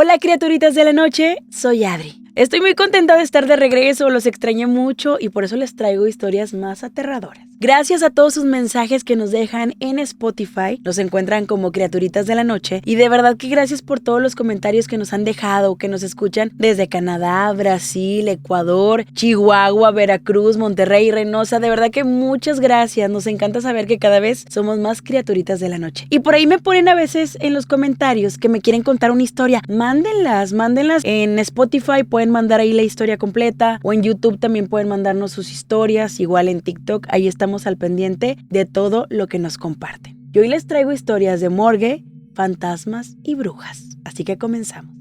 Hola criaturitas de la noche, soy Adri. Estoy muy contenta de estar de regreso, los extrañé mucho y por eso les traigo historias más aterradoras. Gracias a todos sus mensajes que nos dejan en Spotify, nos encuentran como Criaturitas de la Noche y de verdad que gracias por todos los comentarios que nos han dejado, que nos escuchan desde Canadá, Brasil, Ecuador, Chihuahua, Veracruz, Monterrey, Reynosa, de verdad que muchas gracias, nos encanta saber que cada vez somos más Criaturitas de la Noche. Y por ahí me ponen a veces en los comentarios que me quieren contar una historia, mándenlas en Spotify, pueden mandar ahí la historia completa o en YouTube también pueden mandarnos sus historias, igual en TikTok, ahí estamos al pendiente de todo lo que nos comparten. Y hoy les traigo historias de morgue, fantasmas y brujas, así que comenzamos.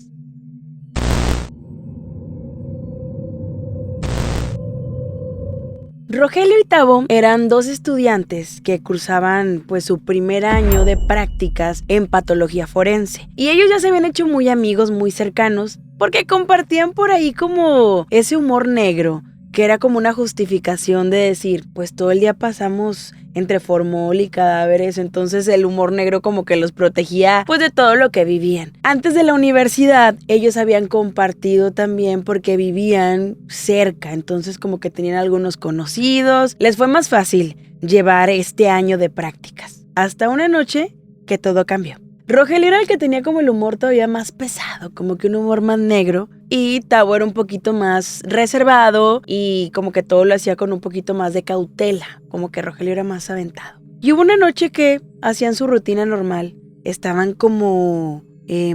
Rogelio y Tavo eran dos estudiantes que cursaban pues su primer año de prácticas en patología forense y ellos ya se habían hecho muy amigos, muy cercanos porque compartían por ahí como ese humor negro que era como una justificación de decir pues todo el día pasamos entre formol y cadáveres, entonces el humor negro como que los protegía pues de todo lo que vivían. Antes de la universidad ellos habían compartido también porque vivían cerca, entonces como que tenían algunos conocidos, les fue más fácil llevar este año de prácticas. Hasta una noche que todo cambió. Rogelio era el que tenía como el humor todavía más pesado, como que un humor más negro, y Tavo era un poquito más reservado y como que todo lo hacía con un poquito más de cautela, como que Rogelio era más aventado. Y hubo una noche que hacían su rutina normal, estaban como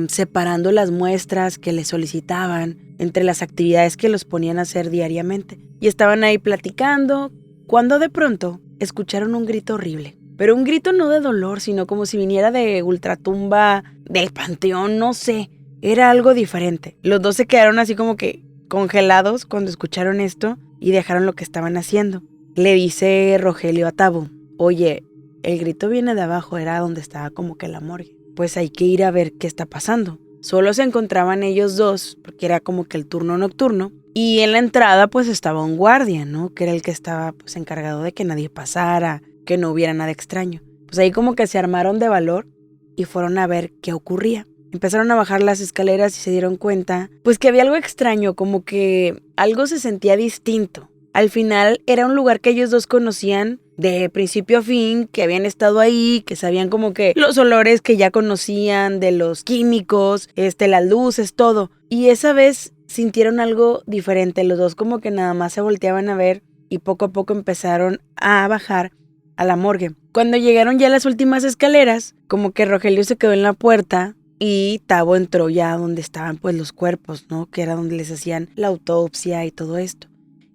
separando las muestras que les solicitaban entre las actividades que los ponían a hacer diariamente, y estaban ahí platicando, cuando de pronto escucharon un grito horrible. Pero un grito no de dolor, sino como si viniera de ultratumba, del panteón, no sé. Era algo diferente. Los dos se quedaron así como que congelados cuando escucharon esto y dejaron lo que estaban haciendo. Le dice Rogelio a Tavo, oye, el grito viene de abajo, era donde estaba como que la morgue. Pues hay que ir a ver qué está pasando. Solo se encontraban ellos dos, porque era como que el turno nocturno. Y en la entrada pues estaba un guardia, ¿no? Que era el que estaba pues encargado de que nadie pasara, que no hubiera nada extraño. Pues ahí como que se armaron de valor y fueron a ver qué ocurría. Empezaron a bajar las escaleras y se dieron cuenta pues que había algo extraño, como que algo se sentía distinto. Al final era un lugar que ellos dos conocían de principio a fin, que habían estado ahí, que sabían como que los olores que ya conocían, de los químicos, las luces, todo. Y esa vez sintieron algo diferente, los dos como que nada más se volteaban a ver y poco a poco empezaron a bajar a la morgue. Cuando llegaron ya a las últimas escaleras, como que Rogelio se quedó en la puerta y Tavo entró ya donde estaban pues los cuerpos, ¿no? Que era donde les hacían la autopsia y todo esto.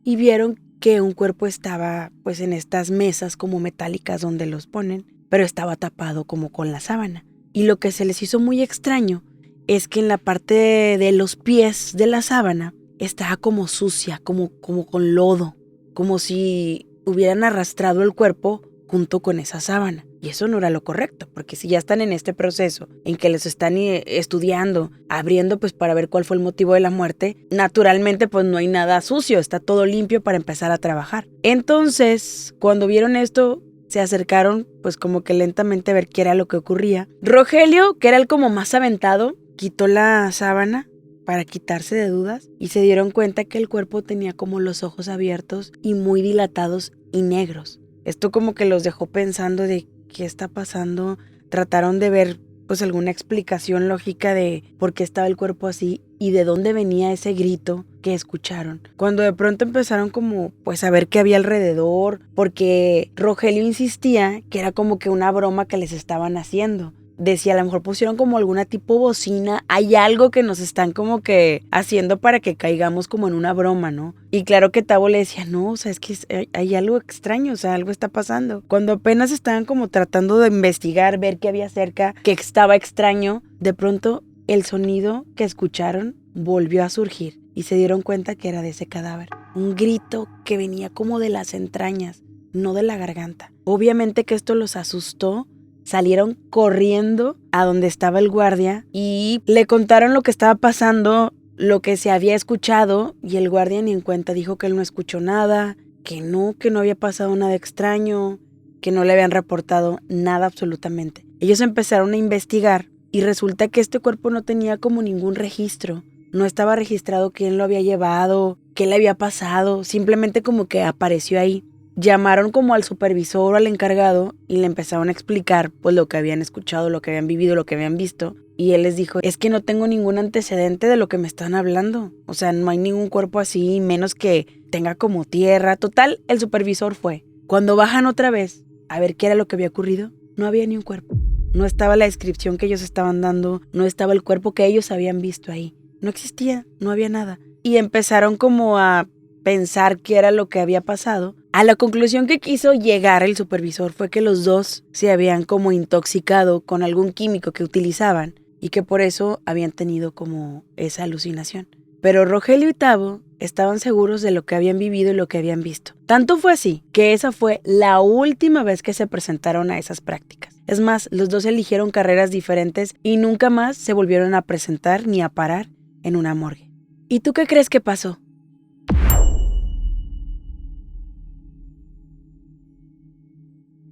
Y vieron que un cuerpo estaba pues en estas mesas como metálicas donde los ponen, pero estaba tapado como con la sábana. Y lo que se les hizo muy extraño es que en la parte de los pies de la sábana estaba como sucia, como con lodo, como si hubieran arrastrado el cuerpo junto con esa sábana. Y eso no era lo correcto, porque si ya están en este proceso en que les están estudiando, abriendo pues para ver cuál fue el motivo de la muerte, naturalmente pues no hay nada sucio, está todo limpio para empezar a trabajar. Entonces, cuando vieron esto, se acercaron pues como que lentamente a ver qué era lo que ocurría. Rogelio, que era el como más aventado, quitó la sábana para quitarse de dudas y se dieron cuenta que el cuerpo tenía como los ojos abiertos y muy dilatados y negros. Esto como que los dejó pensando de qué está pasando. Trataron de ver pues alguna explicación lógica de por qué estaba el cuerpo así y de dónde venía ese grito que escucharon. Cuando de pronto empezaron como pues a ver qué había alrededor, porque Rogelio insistía que era como que una broma que les estaban haciendo. Decía, a lo mejor pusieron como alguna tipo bocina, hay algo que nos están como que haciendo para que caigamos como en una broma, ¿no? Y claro que Tavo le decía, no, o sea, es que hay algo extraño, o sea, algo está pasando. Cuando apenas estaban como tratando de investigar, ver qué había cerca, que estaba extraño, de pronto el sonido que escucharon volvió a surgir y se dieron cuenta que era de ese cadáver. Un grito que venía como de las entrañas, no de la garganta. Obviamente que esto los asustó. Salieron corriendo a donde estaba el guardia y le contaron lo que estaba pasando, lo que se había escuchado, y el guardia ni en cuenta, dijo que él no escuchó nada, que no había pasado nada extraño, que no le habían reportado nada absolutamente. Ellos empezaron a investigar Y resulta que este cuerpo no tenía como ningún registro. No estaba registrado quién lo había llevado, qué le había pasado, simplemente como que apareció ahí. Llamaron como al supervisor o al encargado y le empezaron a explicar pues lo que habían escuchado, lo que habían vivido, lo que habían visto. Y él les dijo, es que no tengo ningún antecedente de lo que me están hablando. O sea, no hay ningún cuerpo así, menos que tenga como tierra. Total, el supervisor fue. Cuando bajan otra vez a ver qué era lo que había ocurrido, no había ni un cuerpo. No estaba la descripción que ellos estaban dando, no estaba el cuerpo que ellos habían visto ahí. No existía, no había nada. Y empezaron como a pensar qué era lo que había pasado. A la conclusión que quiso llegar el supervisor fue que los dos se habían como intoxicado con algún químico que utilizaban y que por eso habían tenido como esa alucinación. Pero Rogelio y Tavo estaban seguros de lo que habían vivido y lo que habían visto. Tanto fue así que esa fue la última vez que se presentaron a esas prácticas. Es más, los dos eligieron carreras diferentes y nunca más se volvieron a presentar ni a parar en una morgue. ¿Y tú qué crees que pasó?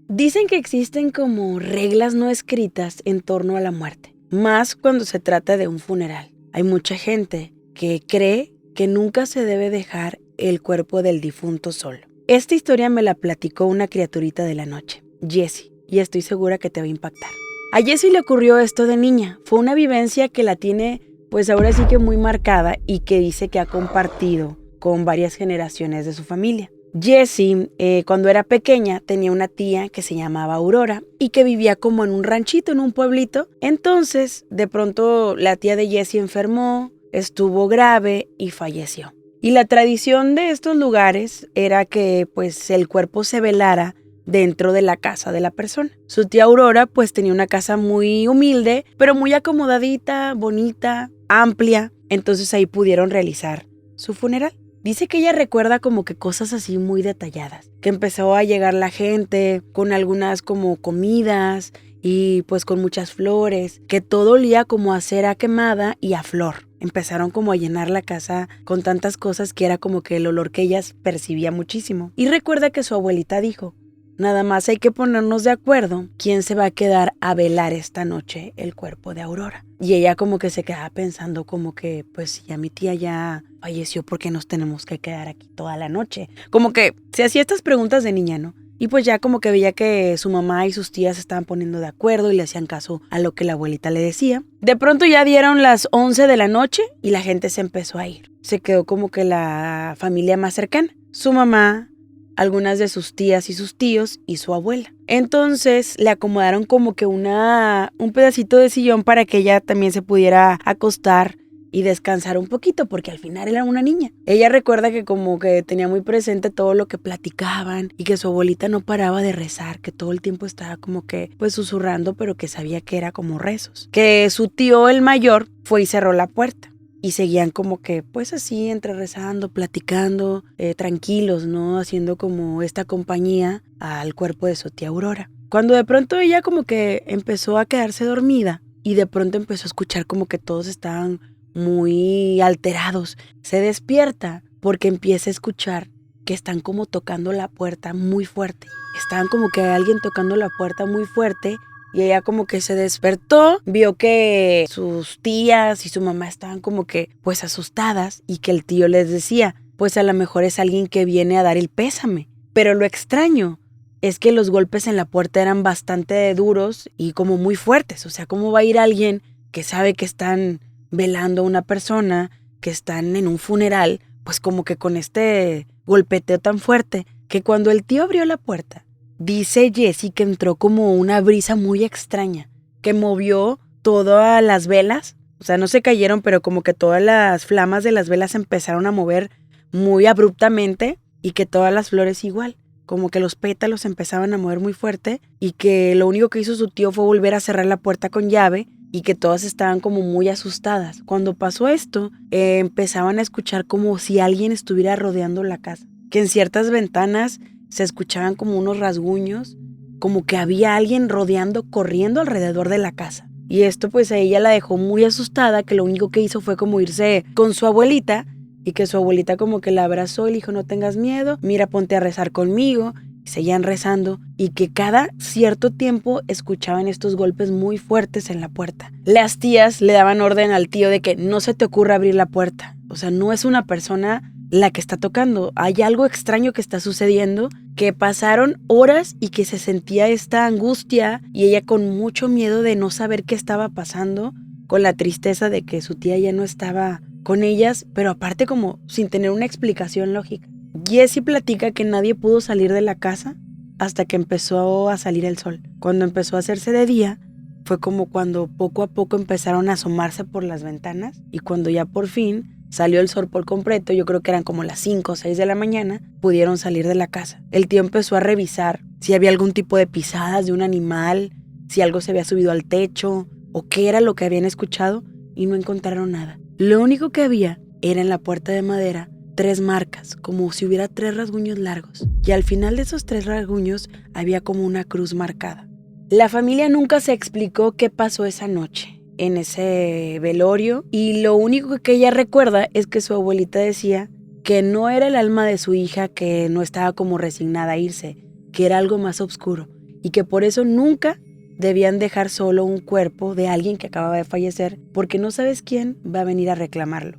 Dicen que existen como reglas no escritas en torno a la muerte, más cuando se trata de un funeral. Hay mucha gente que cree que nunca se debe dejar el cuerpo del difunto solo. Esta historia me la platicó una criaturita de la noche, Jessie, y estoy segura que te va a impactar. A Jessie le ocurrió esto de niña. Fue una vivencia que la tiene, pues ahora sí que muy marcada y que dice que ha compartido con varias generaciones de su familia. Jessie, cuando era pequeña, tenía una tía que se llamaba Aurora y que vivía como en un ranchito, en un pueblito. Entonces, de pronto, la tía de Jessie enfermó, estuvo grave y falleció. Y la tradición de estos lugares era que, pues, el cuerpo se velara dentro de la casa de la persona. Su tía Aurora, pues, tenía una casa muy humilde, pero muy acomodadita, bonita, amplia. Entonces, ahí pudieron realizar su funeral. Dice que ella recuerda como que cosas así muy detalladas, que empezó a llegar la gente con algunas como comidas y pues con muchas flores, que todo olía como a cera quemada y a flor. Empezaron como a llenar la casa con tantas cosas que era como que el olor que ella percibía muchísimo. Y recuerda que su abuelita dijo, nada más hay que ponernos de acuerdo quién se va a quedar a velar esta noche el cuerpo de Aurora. Y ella como que se quedaba pensando como que, pues si ya mi tía ya falleció, ¿por qué nos tenemos que quedar aquí toda la noche? Como que se hacía estas preguntas de niña, ¿no? Y pues ya como que veía que su mamá y sus tías se estaban poniendo de acuerdo y le hacían caso a lo que la abuelita le decía. De pronto ya dieron las 11 de la noche y la gente se empezó a ir. Se quedó como que la familia más cercana. Su mamá, algunas de sus tías y sus tíos y su abuela. Entonces le acomodaron como que un pedacito de sillón para que ella también se pudiera acostar y descansar un poquito, porque al final era una niña. Ella recuerda que como que tenía muy presente todo lo que platicaban y que su abuelita no paraba de rezar, que todo el tiempo estaba como que pues susurrando, pero que sabía que era como rezos. Que su tío el mayor fue y cerró la puerta. Y seguían como que, pues así, entre rezando, platicando, tranquilos, ¿no? Haciendo como esta compañía al cuerpo de su tía Aurora. Cuando de pronto ella como que empezó a quedarse dormida y de pronto empezó a escuchar como que todos estaban muy alterados. Se despierta porque empieza a escuchar que están como tocando la puerta muy fuerte. Estaban como que alguien tocando la puerta muy fuerte. Y ella como que se despertó, vio que sus tías y su mamá estaban como que pues asustadas y que el tío les decía, pues a lo mejor es alguien que viene a dar el pésame. Pero lo extraño es que los golpes en la puerta eran bastante duros y como muy fuertes. O sea, ¿cómo va a ir alguien que sabe que están velando a una persona, que están en un funeral, pues como que con este golpeteo tan fuerte que cuando el tío abrió la puerta, dice Jessie que entró como una brisa muy extraña, que movió todas las velas, o sea, no se cayeron, pero como que todas las flamas de las velas empezaron a mover muy abruptamente y que todas las flores igual, como que los pétalos empezaban a mover muy fuerte y que lo único que hizo su tío fue volver a cerrar la puerta con llave y que todas estaban como muy asustadas. Cuando pasó esto, empezaban a escuchar como si alguien estuviera rodeando la casa, que en ciertas ventanas se escuchaban como unos rasguños, como que había alguien corriendo alrededor de la casa. Y esto pues a ella la dejó muy asustada, que lo único que hizo fue como irse con su abuelita y que su abuelita como que la abrazó y le dijo, no tengas miedo, mira, ponte a rezar conmigo. seguían rezando y que cada cierto tiempo escuchaban estos golpes muy fuertes en la puerta. Las tías le daban orden al tío de que no se te ocurra abrir la puerta. O sea, no es una persona la que está tocando. Hay algo extraño que está sucediendo, que pasaron horas y que se sentía esta angustia y ella con mucho miedo de no saber qué estaba pasando, con la tristeza de que su tía ya no estaba con ellas, pero aparte como sin tener una explicación lógica. Jessie platica que nadie pudo salir de la casa hasta que empezó a salir el sol. Cuando empezó a hacerse de día, fue como cuando poco a poco empezaron a asomarse por las ventanas y cuando ya por fin salió el sol por completo, yo creo que eran como las 5 o 6 de la mañana, pudieron salir de la casa. El tío empezó a revisar si había algún tipo de pisadas de un animal, si algo se había subido al techo o qué era lo que habían escuchado y no encontraron nada. Lo único que había era en la puerta de madera 3 marcas, como si hubiera 3 rasguños largos. Y al final de esos 3 rasguños había como una cruz marcada. La familia nunca se explicó qué pasó esa noche en ese velorio y lo único que ella recuerda es que su abuelita decía que no era el alma de su hija que no estaba como resignada a irse, que era algo más oscuro y que por eso nunca debían dejar solo un cuerpo de alguien que acababa de fallecer porque no sabes quién va a venir a reclamarlo.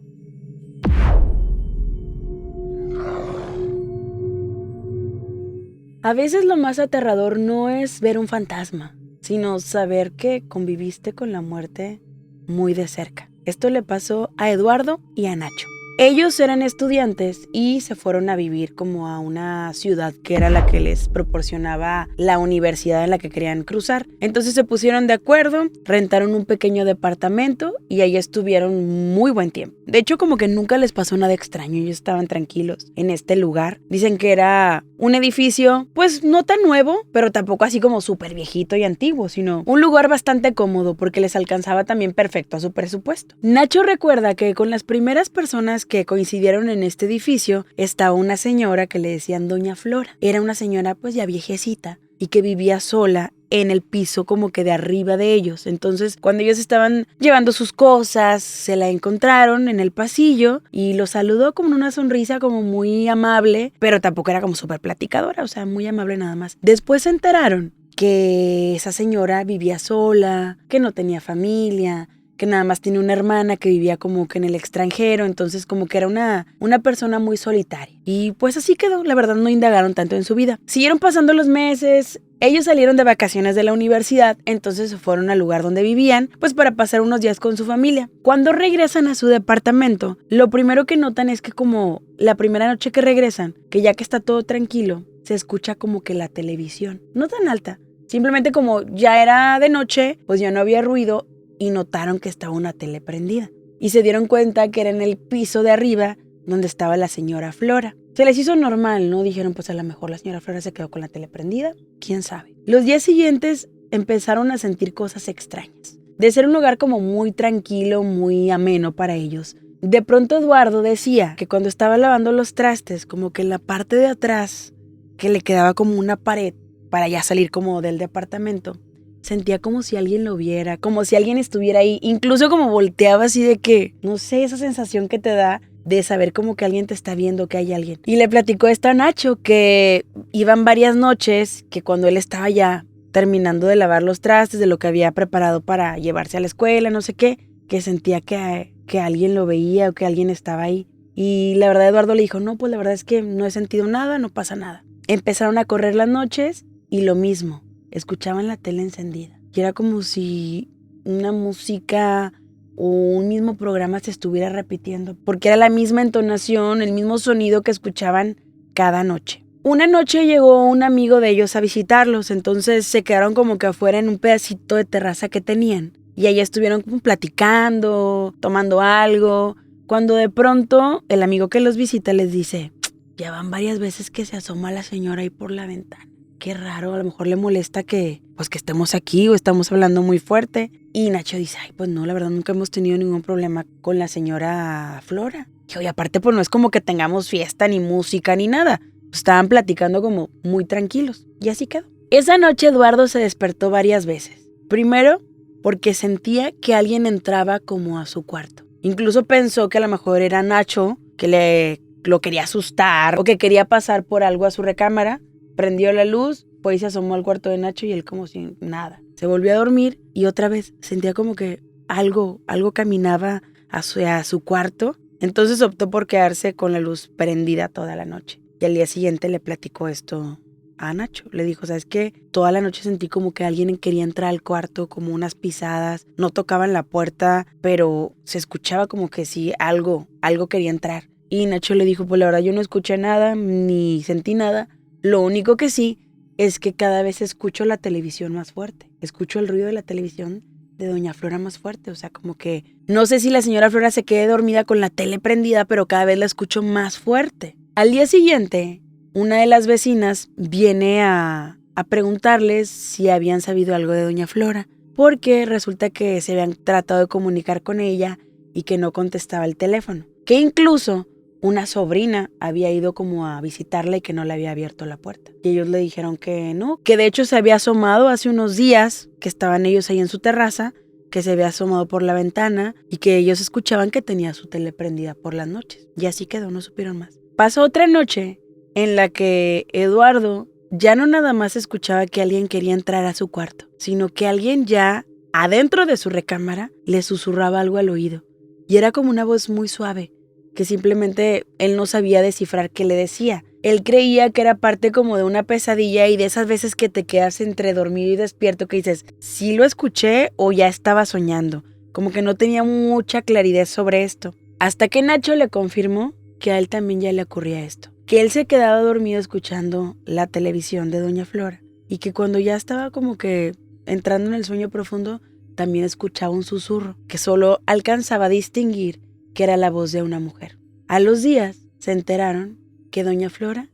A veces lo más aterrador no es ver un fantasma, sino saber que conviviste con la muerte muy de cerca. Esto le pasó a Eduardo y a Nacho. Ellos eran estudiantes y se fueron a vivir como a una ciudad que era la que les proporcionaba la universidad en la que querían cruzar. Entonces se pusieron de acuerdo, rentaron un pequeño departamento y ahí estuvieron muy buen tiempo. De hecho, como que nunca les pasó nada extraño, ellos estaban tranquilos en este lugar. Dicen que era un edificio, pues no tan nuevo, pero tampoco así como súper viejito y antiguo, sino un lugar bastante cómodo porque les alcanzaba también perfecto a su presupuesto. Nacho recuerda que con las primeras personas que coincidieron en este edificio estaba una señora que le decían Doña Flora. Era una señora pues ya viejecita y que vivía sola en el piso como que de arriba de ellos. Entonces cuando ellos estaban llevando sus cosas se la encontraron en el pasillo y los saludó con una sonrisa como muy amable, pero tampoco era como súper platicadora, o sea, muy amable nada más. Después se enteraron que esa señora vivía sola, que no tenía familia, que nada más tenía una hermana que vivía como que en el extranjero, entonces como que era una persona muy solitaria. Y pues así quedó, la verdad no indagaron tanto en su vida. Siguieron pasando los meses, ellos salieron de vacaciones de la universidad, entonces se fueron al lugar donde vivían, pues para pasar unos días con su familia. Cuando regresan a su departamento, lo primero que notan es que como la primera noche que regresan, que ya que está todo tranquilo, se escucha como que la televisión, no tan alta, simplemente como ya era de noche, pues ya no había ruido, y notaron que estaba una tele prendida. Y se dieron cuenta que era en el piso de arriba donde estaba la señora Flora. Se les hizo normal, ¿no? Dijeron, pues a lo mejor la señora Flora se quedó con la tele prendida. ¿Quién sabe? Los días siguientes empezaron a sentir cosas extrañas. De ser un lugar como muy tranquilo, muy ameno para ellos. De pronto Eduardo decía que cuando estaba lavando los trastes, como que en la parte de atrás, que le quedaba como una pared para ya salir como del departamento, sentía como si alguien lo viera, como si alguien estuviera ahí, incluso como volteaba así de que, no sé, esa sensación que te da de saber como que alguien te está viendo, que hay alguien. Y le platicó esto a Nacho, que iban varias noches, que cuando él estaba ya terminando de lavar los trastes, de lo que había preparado para llevarse a la escuela, no sé qué, que sentía que alguien lo veía o que alguien estaba ahí. Y la verdad Eduardo le dijo, no, pues la verdad es que no he sentido nada, no pasa nada. Empezaron a correr las noches y lo mismo. Escuchaban la tele encendida y era como si una música o un mismo programa se estuviera repitiendo porque era la misma entonación, el mismo sonido que escuchaban cada noche. Una noche llegó un amigo de ellos a visitarlos, entonces se quedaron como que afuera en un pedacito de terraza que tenían y ahí estuvieron como platicando, tomando algo, cuando de pronto el amigo que los visita les dice, ya van varias veces que se asoma la señora ahí por la ventana. Qué raro, a lo mejor le molesta que estemos aquí o estamos hablando muy fuerte. Y Nacho dice, ay, pues no, la verdad nunca hemos tenido ningún problema con la señora Flora. Y aparte, pues no es como que tengamos fiesta, ni música, ni nada. Estaban platicando como muy tranquilos. Y así quedó. Esa noche Eduardo se despertó varias veces. Primero, porque sentía que alguien entraba como a su cuarto. Incluso pensó que a lo mejor era Nacho, que lo quería asustar o que quería pasar por algo a su recámara. prendió la luz, pues se asomó al cuarto de Nacho y él como si nada. Se volvió a dormir y otra vez sentía como que algo caminaba hacia su cuarto. Entonces optó por quedarse con la luz prendida toda la noche. Y al día siguiente le platicó esto a Nacho. Le dijo, ¿sabes qué? Toda la noche sentí como que alguien quería entrar al cuarto, como unas pisadas. No tocaban la puerta, pero se escuchaba como que sí, algo quería entrar. Y Nacho le dijo, pues la verdad yo no escuché nada, ni sentí nada. Lo único que sí es que cada vez escucho la televisión más fuerte. Escucho el ruido de la televisión de doña Flora más fuerte. O sea, como que no sé si la señora Flora se quede dormida con la tele prendida, pero cada vez la escucho más fuerte. Al día siguiente, una de las vecinas viene a preguntarles si habían sabido algo de doña Flora, porque resulta que se habían tratado de comunicar con ella y que no contestaba el teléfono. Que incluso una sobrina había ido como a visitarla y que no le había abierto la puerta. Y ellos le dijeron que no, que de hecho se había asomado hace unos días, que estaban ellos ahí en su terraza, que se había asomado por la ventana y que ellos escuchaban que tenía su tele prendida por las noches. Y así quedó, no supieron más. Pasó otra noche en la que Eduardo ya no nada más escuchaba que alguien quería entrar a su cuarto, sino que alguien ya adentro de su recámara le susurraba algo al oído. Y era como una voz muy suave, que simplemente él no sabía descifrar qué le decía. Él creía que era parte como de una pesadilla y de esas veces que te quedas entre dormido y despierto que dices, ¿sí lo escuché o ya estaba soñando? Como que no tenía mucha claridad sobre esto. Hasta que Nacho le confirmó que a él también ya le ocurría esto. Que él se quedaba dormido escuchando la televisión de doña Flora y que cuando ya estaba como que entrando en el sueño profundo, también escuchaba un susurro que solo alcanzaba a distinguir que era la voz de una mujer. A los días se enteraron que doña Flora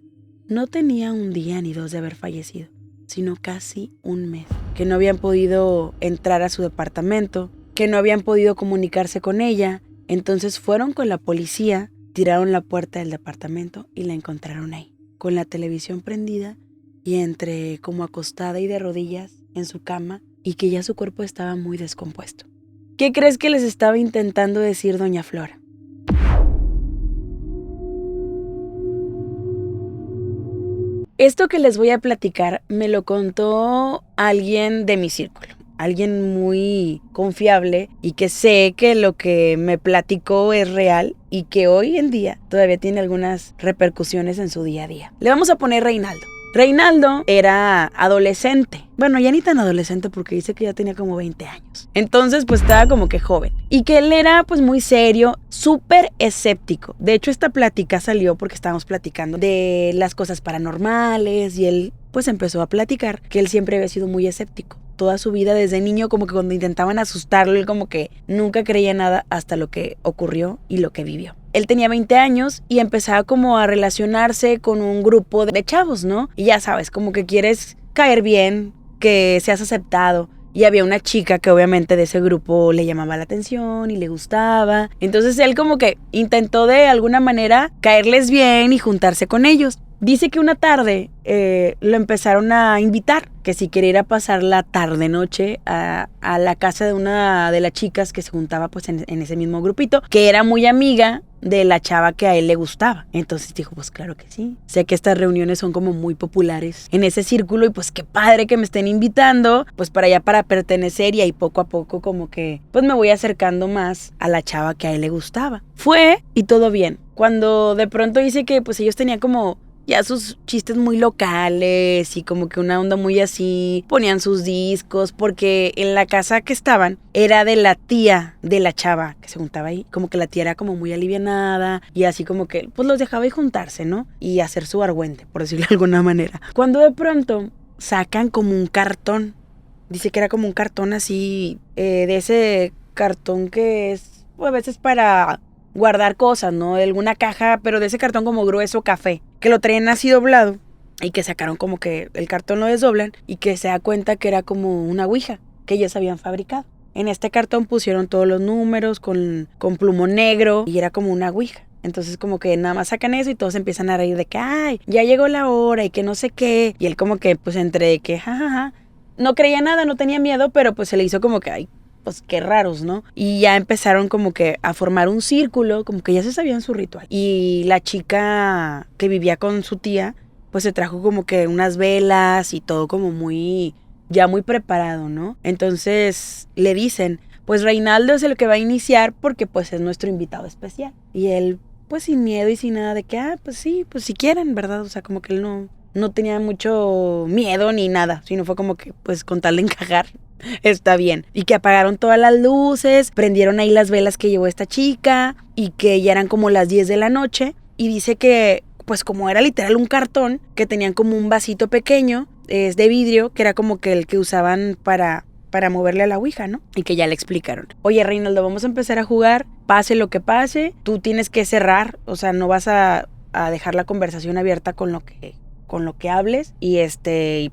no tenía un día ni dos de haber fallecido, sino casi un mes. Que no habían podido entrar a su departamento, que no habían podido comunicarse con ella. Entonces fueron con la policía, tiraron la puerta del departamento y la encontraron ahí, con la televisión prendida y entre como acostada y de rodillas en su cama y que ya su cuerpo estaba muy descompuesto. ¿Qué crees que les estaba intentando decir doña Flora? Esto que les voy a platicar me lo contó alguien de mi círculo, alguien muy confiable y que sé que lo que me platicó es real y que hoy en día todavía tiene algunas repercusiones en su día a día. Le vamos a poner Reinaldo. Reinaldo era adolescente. Bueno, ya ni tan adolescente porque dice que ya tenía como 20 años. Entonces, pues estaba como que joven. Y que él era pues muy serio, súper escéptico. De hecho, esta plática salió porque estábamos platicando de las cosas paranormales y él pues empezó a platicar que él siempre había sido muy escéptico. Toda su vida desde niño como que cuando intentaban asustarlo, él como que nunca creía nada hasta lo que ocurrió y lo que vivió. Él tenía 20 años y empezaba como a relacionarse con un grupo de chavos, ¿no? Y ya sabes, como que quieres caer bien, que seas aceptado. Y había una chica que obviamente de ese grupo le llamaba la atención y le gustaba. Entonces él como que intentó de alguna manera caerles bien y juntarse con ellos. Dice que una tarde lo empezaron a invitar, que si quería ir a pasar la tarde-noche a la casa de una de las chicas que se juntaba pues en ese mismo grupito, que era muy amiga de la chava que a él le gustaba. Entonces dijo, pues claro que sí. Sé que estas reuniones son como muy populares en ese círculo y pues qué padre que me estén invitando pues para allá para pertenecer y ahí poco a poco como que pues me voy acercando más a la chava que a él le gustaba. Fue y todo bien. Cuando de pronto dice que pues ellos tenían como ya sus chistes muy locales y como que una onda muy así, ponían sus discos, porque en la casa que estaban era de la tía de la chava que se juntaba ahí, como que la tía era como muy alivianada y así como que pues los dejaba ahí juntarse, ¿no? Y hacer su argüente, por decirlo de alguna manera. Cuando de pronto sacan como un cartón, dice que era como un cartón así, de ese cartón que es pues, a veces para guardar cosas, ¿no? De alguna caja, pero de ese cartón como grueso café, que lo traían así doblado y que sacaron como que el cartón lo desdoblan y que se da cuenta que era como una ouija que ellos habían fabricado. En este cartón pusieron todos los números con plumón negro y era como una ouija. Entonces como que nada más sacan eso y todos empiezan a reír de que ay, ya llegó la hora y que no sé qué. Y él como que pues entre que jajaja, no creía nada, no tenía miedo, pero pues se le hizo como que ay, pues qué raros, ¿no? Y ya empezaron como que a formar un círculo, como que ya se sabían su ritual. Y la chica que vivía con su tía pues se trajo como que unas velas y todo como ya muy preparado, ¿no? Entonces le dicen, pues Reinaldo es el que va a iniciar porque pues es nuestro invitado especial. Y él, pues sin miedo y sin nada de que, pues sí, pues si quieren, ¿verdad? O sea, como que él no tenía mucho miedo ni nada, sino fue como que, pues con tal de encajar, está bien. Y que apagaron todas las luces, prendieron ahí las velas que llevó esta chica y que ya eran como las 10 de la noche. Y dice que, pues como era literal un cartón, que tenían como un vasito pequeño, es de vidrio, que era como que el que usaban para moverle a la ouija, ¿no? Y que ya le explicaron. Oye, Reinaldo, vamos a empezar a jugar, pase lo que pase, tú tienes que cerrar, o sea, no vas a dejar la conversación abierta con lo que hables y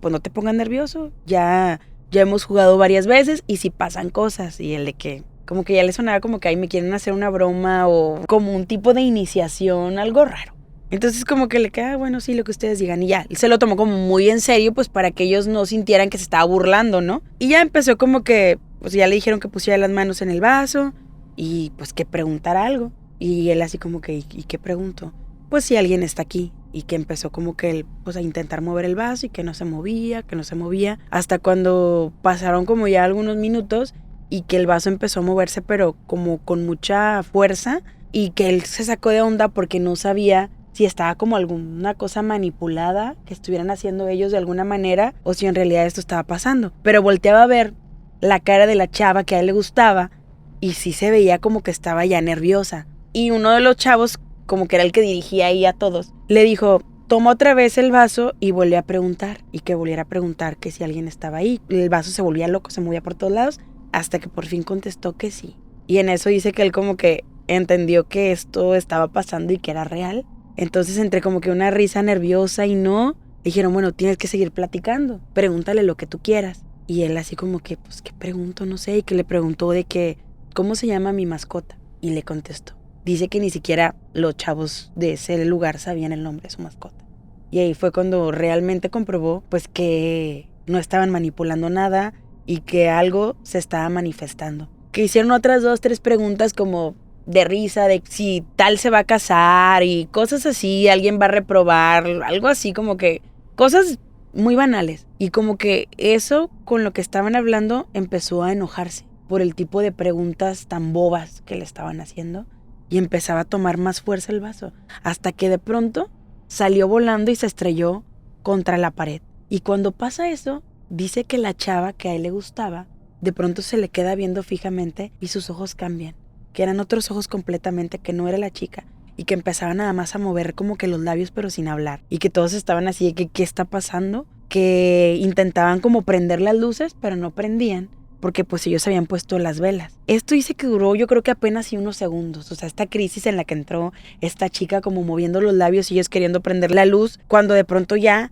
pues no te pongas nervioso, ya hemos jugado varias veces y si pasan cosas. Y el de que como que ya le sonaba como que ahí me quieren hacer una broma o como un tipo de iniciación, algo raro. Entonces como que le queda, bueno, sí, lo que ustedes digan. Y ya, se lo tomó como muy en serio, pues para que ellos no sintieran que se estaba burlando, ¿no? Y ya empezó como que, pues ya le dijeron que pusiera las manos en el vaso y pues que preguntara algo. Y él así como que, ¿y qué pregunto? Pues si alguien está aquí. Y que empezó como que él, pues a intentar mover el vaso y que no se movía, hasta cuando pasaron como ya algunos minutos y que el vaso empezó a moverse, pero como con mucha fuerza, y que él se sacó de onda porque no sabía si estaba como alguna cosa manipulada que estuvieran haciendo ellos de alguna manera o si en realidad esto estaba pasando. Pero volteaba a ver la cara de la chava que a él le gustaba y sí se veía como que estaba ya nerviosa. Y uno de los chavos, como que era el que dirigía ahí a todos, le dijo, toma otra vez el vaso y volvió a preguntar. Y que volviera a preguntar que si alguien estaba ahí. El vaso se volvía loco, se movía por todos lados, hasta que por fin contestó que sí. Y en eso dice que él como que entendió que esto estaba pasando y que era real. Entonces entre como que una risa nerviosa y no, dijeron, bueno, tienes que seguir platicando, pregúntale lo que tú quieras. Y él así como que, pues, ¿qué pregunto? No sé. Y que le preguntó de que, ¿cómo se llama mi mascota? Y le contestó. Dice que ni siquiera los chavos de ese lugar sabían el nombre de su mascota. Y ahí fue cuando realmente comprobó, pues, que no estaban manipulando nada y que algo se estaba manifestando. Que hicieron otras 2, 3 preguntas como de risa, de si tal se va a casar y cosas así, alguien va a reprobar, algo así como que cosas muy banales. Y como que eso con lo que estaban hablando empezó a enojarse por el tipo de preguntas tan bobas que le estaban haciendo. Y empezaba a tomar más fuerza el vaso, hasta que de pronto salió volando y se estrelló contra la pared. Y cuando pasa eso, dice que la chava que a él le gustaba, de pronto se le queda viendo fijamente y sus ojos cambian, que eran otros ojos completamente, que no era la chica, y que empezaban nada más a mover como que los labios pero sin hablar. Y que todos estaban así de que, ¿qué está pasando? Que intentaban como prender las luces, pero no prendían, porque pues ellos habían puesto las velas. Esto dice que duró yo creo que apenas unos segundos, o sea, esta crisis en la que entró esta chica como moviendo los labios y ellos queriendo prender la luz, cuando de pronto ya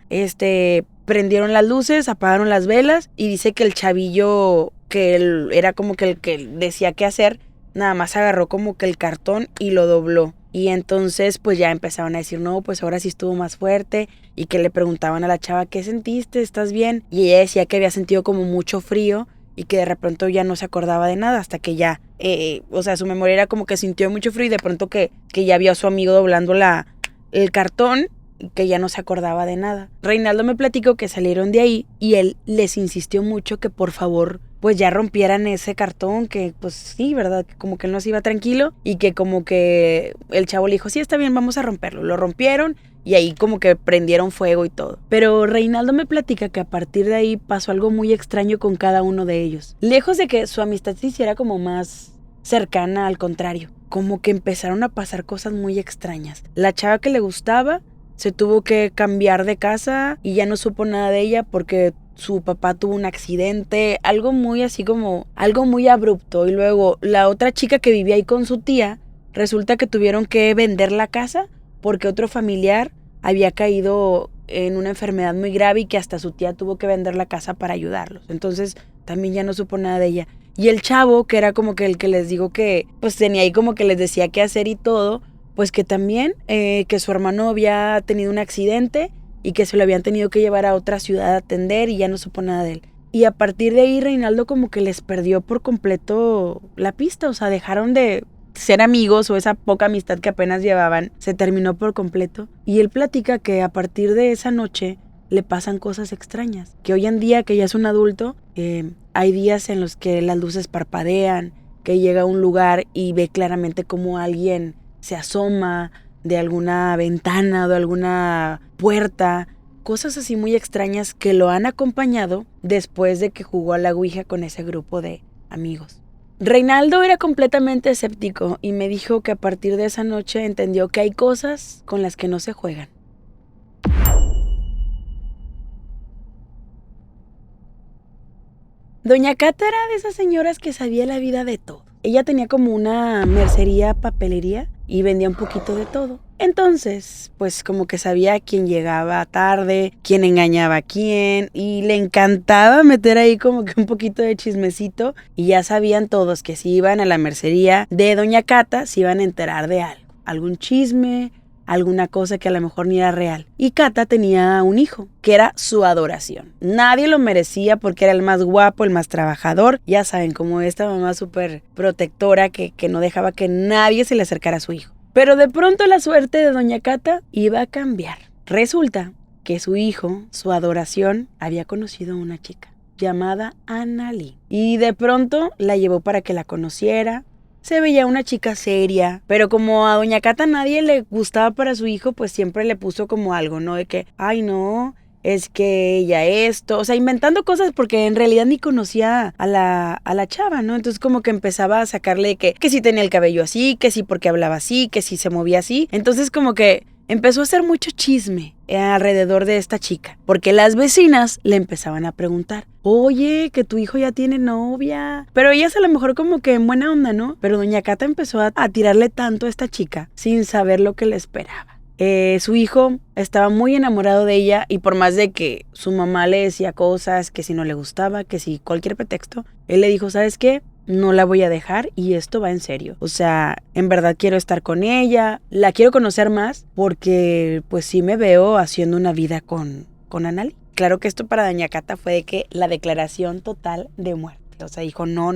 prendieron las luces, apagaron las velas y dice que el chavillo, que él era como que el que decía qué hacer, nada más agarró como que el cartón y lo dobló. Y entonces pues ya empezaron a decir, no, pues ahora sí estuvo más fuerte, y que le preguntaban a la chava, ¿qué sentiste? ¿Estás bien? Y ella decía que había sentido como mucho frío y que de pronto ya no se acordaba de nada hasta que ya, o sea, su memoria era como que sintió mucho frío y de pronto que ya vio a su amigo doblando el cartón y que ya no se acordaba de nada. Reinaldo me platicó que salieron de ahí y él les insistió mucho que por favor pues ya rompieran ese cartón, que pues sí, ¿verdad? Como que él no se iba tranquilo y que como que el chavo le dijo, sí, está bien, vamos a romperlo. Lo rompieron y ahí como que prendieron fuego y todo. Pero Reinaldo me platica que a partir de ahí pasó algo muy extraño con cada uno de ellos. Lejos de que su amistad se hiciera como más cercana, al contrario, como que empezaron a pasar cosas muy extrañas. La chava que le gustaba se tuvo que cambiar de casa y ya no supo nada de ella porque su papá tuvo un accidente, algo muy así como, algo muy abrupto. Y luego la otra chica que vivía ahí con su tía, resulta que tuvieron que vender la casa porque otro familiar había caído en una enfermedad muy grave y que hasta su tía tuvo que vender la casa para ayudarlos. Entonces también ya no supo nada de ella. Y el chavo, que era como que el que les digo que pues tenía ahí como que les decía qué hacer y todo, pues que también que su hermano había tenido un accidente y que se lo habían tenido que llevar a otra ciudad a atender y ya no supo nada de él. Y a partir de ahí Reinaldo como que les perdió por completo la pista, o sea, dejaron de ser amigos o esa poca amistad que apenas llevaban se terminó por completo. Y él platica que a partir de esa noche le pasan cosas extrañas. Que hoy en día, que ya es un adulto, hay días en los que las luces parpadean, que llega a un lugar y ve claramente cómo alguien se asoma de alguna ventana o de alguna puerta. Cosas así muy extrañas que lo han acompañado después de que jugó a la Ouija con ese grupo de amigos. Reinaldo era completamente escéptico y me dijo que a partir de esa noche entendió que hay cosas con las que no se juegan. Doña Cata era de esas señoras que sabía la vida de todo. Ella tenía como una mercería, papelería y vendía un poquito de todo. Entonces, pues como que sabía quién llegaba tarde, quién engañaba a quién y le encantaba meter ahí como que un poquito de chismecito y ya sabían todos que si iban a la mercería de Doña Cata se iban a enterar de algo, algún chisme, alguna cosa que a lo mejor ni era real. Y Cata tenía un hijo, que era su adoración. Nadie lo merecía porque era el más guapo, el más trabajador. Ya saben, como esta mamá súper protectora que no dejaba que nadie se le acercara a su hijo. Pero de pronto la suerte de Doña Cata iba a cambiar. Resulta que su hijo, su adoración, había conocido a una chica llamada Analí. Y de pronto la llevó para que la conociera. Se veía una chica seria, pero como a Doña Cata nadie le gustaba para su hijo, pues siempre le puso como algo, ¿no? De que, ay no, es que ella esto, o sea, inventando cosas porque en realidad ni conocía a la chava, ¿no? Entonces como que empezaba a sacarle que si tenía el cabello así, que si porque hablaba así, que si se movía así. Entonces como que empezó a hacer mucho chisme alrededor de esta chica, porque las vecinas le empezaban a preguntar, oye, que tu hijo ya tiene novia. Pero ellas a lo mejor como que en buena onda, ¿no? Pero Doña Cata empezó a tirarle tanto a esta chica sin saber lo que le esperaba. Su hijo estaba muy enamorado de ella y por más de que su mamá le decía cosas, que si no le gustaba, que si cualquier pretexto, él le dijo, ¿sabes qué? No la voy a dejar y esto va en serio. O sea, en verdad quiero estar con ella, la quiero conocer más porque pues sí me veo haciendo una vida con Analí. Claro que esto para Doña Cata fue de que la declaración total de muerte. O sea, dijo, no,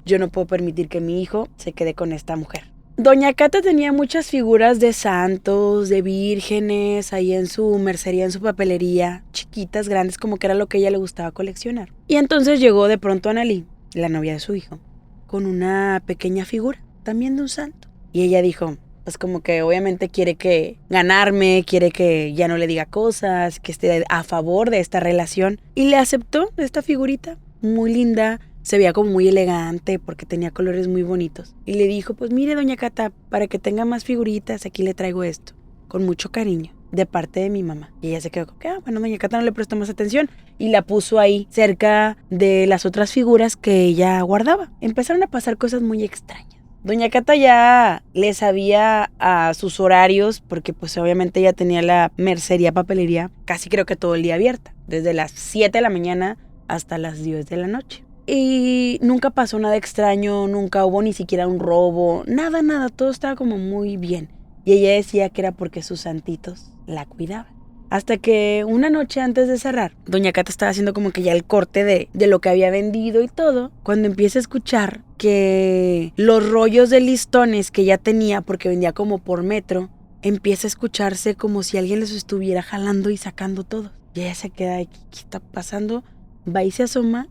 yo no puedo permitir que mi hijo se quede con esta mujer. Doña Cata tenía muchas figuras de santos, de vírgenes, ahí en su mercería, en su papelería, chiquitas, grandes, como que era lo que a ella le gustaba coleccionar. Y entonces llegó de pronto Analí, la novia de su hijo, con una pequeña figura, también de un santo. Y ella dijo, pues como que obviamente quiere que ganarme, quiere que ya no le diga cosas, que esté a favor de esta relación. Y le aceptó esta figurita, muy linda, se veía como muy elegante porque tenía colores muy bonitos. Y le dijo, pues mire Doña Cata, para que tenga más figuritas, aquí le traigo esto, con mucho cariño, de parte de mi mamá. Y ella se quedó como que, bueno, Doña Cata no le prestó más atención y la puso ahí cerca de las otras figuras que ella guardaba. Empezaron a pasar cosas muy extrañas. Doña Cata ya le sabía a sus horarios porque pues obviamente ella tenía la mercería papelería casi creo que todo el día abierta, desde las 7 de la mañana hasta las 10 de la noche. Y nunca pasó nada extraño, nunca hubo ni siquiera un robo, nada, todo estaba como muy bien. Y ella decía que era porque sus santitos la cuidaban. Hasta que una noche antes de cerrar, Doña Cata estaba haciendo como que ya el corte de lo que había vendido y todo, cuando empieza a escuchar que los rollos de listones que ya tenía, porque vendía como por metro, empieza a escucharse como si alguien les estuviera jalando y sacando todos. Y ella se queda de, ¿qué está pasando? Va y se asoma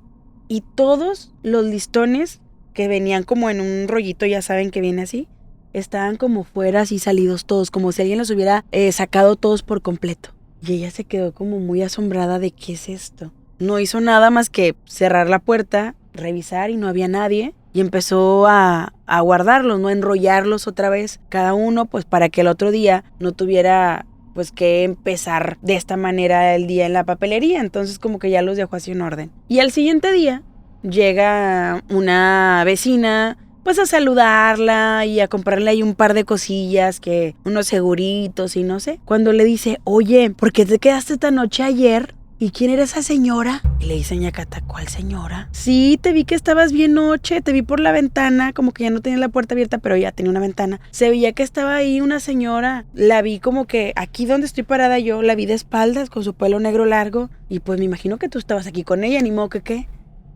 y todos los listones que venían como en un rollito, ya saben que viene así, estaban como fuera así salidos todos, como si alguien los hubiera sacado todos por completo. Y ella se quedó como muy asombrada de ¿qué es esto? No hizo nada más que cerrar la puerta, revisar y no había nadie. Y empezó a guardarlos, ¿no? A enrollarlos otra vez, cada uno, pues para que el otro día no tuviera pues que empezar de esta manera el día en la papelería. Entonces como que ya los dejó así en orden. Y al siguiente día llega una vecina pues a saludarla y a comprarle ahí un par de cosillas, que unos seguritos y no sé. Cuando le dice, oye, ¿por qué te quedaste esta noche ayer? ¿Y quién era esa señora? Y le dice Doña Cata, ¿cuál señora? Sí, te vi que estabas bien noche, te vi por la ventana, como que ya no tenía la puerta abierta, pero ya tenía una ventana. Se veía que estaba ahí una señora, la vi como que aquí donde estoy parada yo, la vi de espaldas con su pelo negro largo, y pues me imagino que tú estabas aquí con ella, ni modo que qué.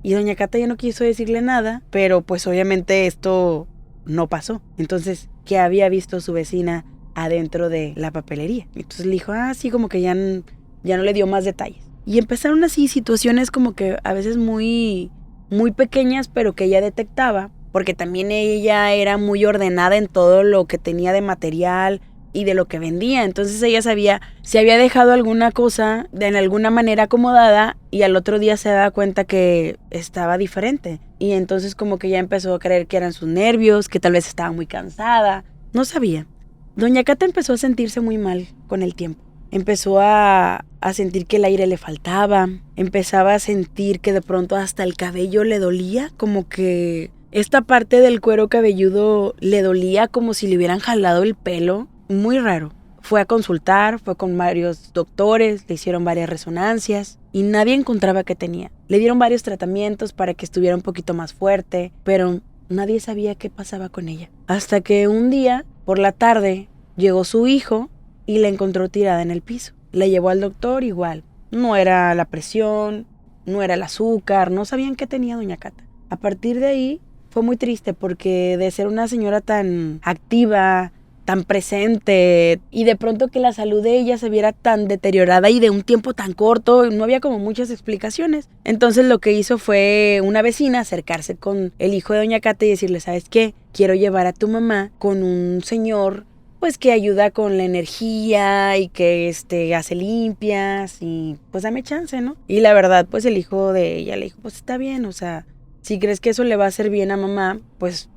Y Doña Cata ya no quiso decirle nada, pero pues obviamente esto no pasó. Entonces, ¿qué había visto su vecina adentro de la papelería? Entonces le dijo, sí, como que ya no le dio más detalles. Y empezaron así situaciones como que a veces muy, muy pequeñas, pero que ella detectaba, porque también ella era muy ordenada en todo lo que tenía de material y de lo que vendía. Entonces ella sabía si había dejado alguna cosa en alguna manera acomodada y al otro día se daba cuenta que estaba diferente. Y entonces como que ya empezó a creer que eran sus nervios, que tal vez estaba muy cansada. No sabía. Doña Cata empezó a sentirse muy mal con el tiempo. Empezó a sentir que el aire le faltaba. Empezaba a sentir que de pronto hasta el cabello le dolía, como que esta parte del cuero cabelludo le dolía como si le hubieran jalado el pelo. Muy raro. Fue a consultar, fue con varios doctores, le hicieron varias resonancias y nadie encontraba qué tenía. Le dieron varios tratamientos para que estuviera un poquito más fuerte, pero nadie sabía qué pasaba con ella. Hasta que un día, por la tarde, llegó su hijo y la encontró tirada en el piso. La llevó al doctor igual. No era la presión, no era el azúcar, no sabían qué tenía doña Cata. A partir de ahí fue muy triste porque de ser una señora tan activa, tan presente y de pronto que la salud de ella se viera tan deteriorada y de un tiempo tan corto, no había como muchas explicaciones. Entonces lo que hizo fue una vecina acercarse con el hijo de doña Cata y decirle, ¿sabes qué? Quiero llevar a tu mamá con un señor pues que ayuda con la energía y que hace limpias y pues dame chance, ¿no? Y la verdad pues el hijo de ella le dijo, pues está bien, o sea, si crees que eso le va a hacer bien a mamá, pues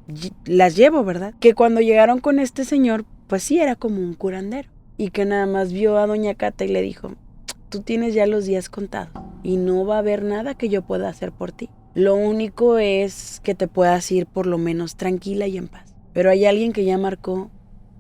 las llevo, ¿verdad? Que cuando llegaron con este señor, pues sí era como un curandero. Y que nada más vio a doña Cata y le dijo, tú tienes ya los días contados y no va a haber nada que yo pueda hacer por ti. Lo único es que te puedas ir por lo menos tranquila y en paz. Pero hay alguien que ya marcó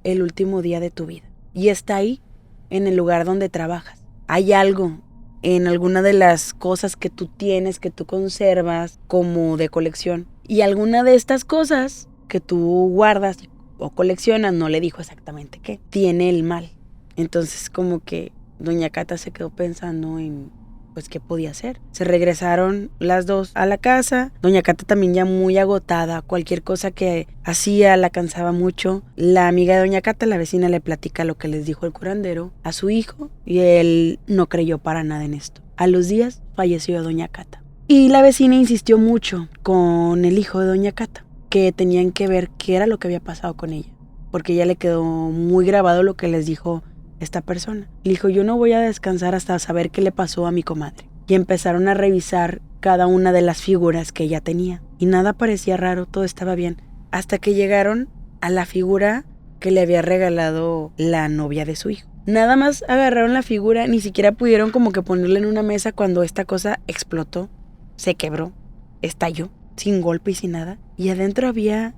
el último día de tu vida y está ahí, en el lugar donde trabajas. Hay algo en alguna de las cosas que tú tienes, que tú conservas como de colección. Y alguna de estas cosas que tú guardas o coleccionas, no le dijo exactamente qué, tiene el mal. Entonces como que doña Cata se quedó pensando en pues qué podía hacer. Se regresaron las dos a la casa. Doña Cata también ya muy agotada. Cualquier cosa que hacía la cansaba mucho. La amiga de doña Cata, la vecina, le platica lo que les dijo el curandero a su hijo y él no creyó para nada en esto. A los días falleció doña Cata. Y la vecina insistió mucho con el hijo de doña Cata que tenían que ver qué era lo que había pasado con ella, porque ya le quedó muy grabado lo que les dijo esta persona. Le dijo, yo no voy a descansar hasta saber qué le pasó a mi comadre. Y empezaron a revisar cada una de las figuras que ella tenía. Y nada parecía raro, todo estaba bien. Hasta que llegaron a la figura que le había regalado la novia de su hijo. Nada más agarraron la figura, ni siquiera pudieron como que ponerla en una mesa cuando esta cosa explotó, se quebró, estalló, sin golpe y sin nada. Y adentro había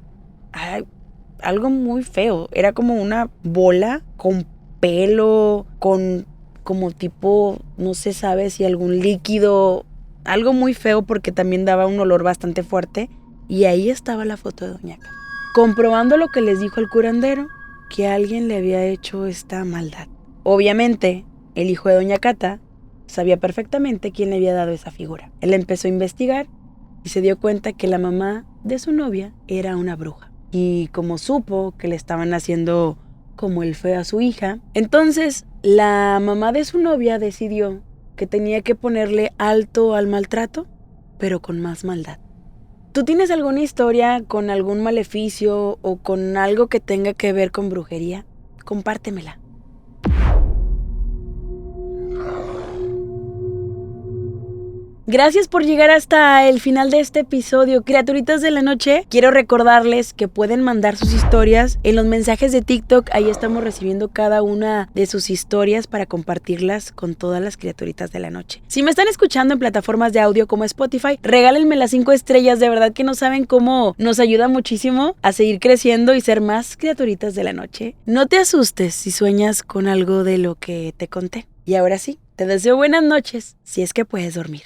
algo muy feo. Era como una bola con pelo, con como tipo, no se sabe si algún líquido, algo muy feo porque también daba un olor bastante fuerte. Y ahí estaba la foto de doña Cata, comprobando lo que les dijo el curandero, que alguien le había hecho esta maldad. Obviamente, el hijo de doña Cata sabía perfectamente quién le había dado esa figura. Él empezó a investigar y se dio cuenta que la mamá de su novia era una bruja. Y como supo que le estaban haciendo como el feo a su hija, entonces la mamá de su novia decidió que tenía que ponerle alto al maltrato, pero con más maldad. ¿Tú tienes alguna historia con algún maleficio o con algo que tenga que ver con brujería? Compártemela. Gracias por llegar hasta el final de este episodio, criaturitas de la noche. Quiero recordarles que pueden mandar sus historias en los mensajes de TikTok. Ahí estamos recibiendo cada una de sus historias para compartirlas con todas las criaturitas de la noche. Si me están escuchando en plataformas de audio como Spotify, regálenme las 5 estrellas. De verdad que no saben cómo nos ayuda muchísimo a seguir creciendo y ser más criaturitas de la noche. No te asustes si sueñas con algo de lo que te conté. Y ahora sí, te deseo buenas noches, si es que puedes dormir.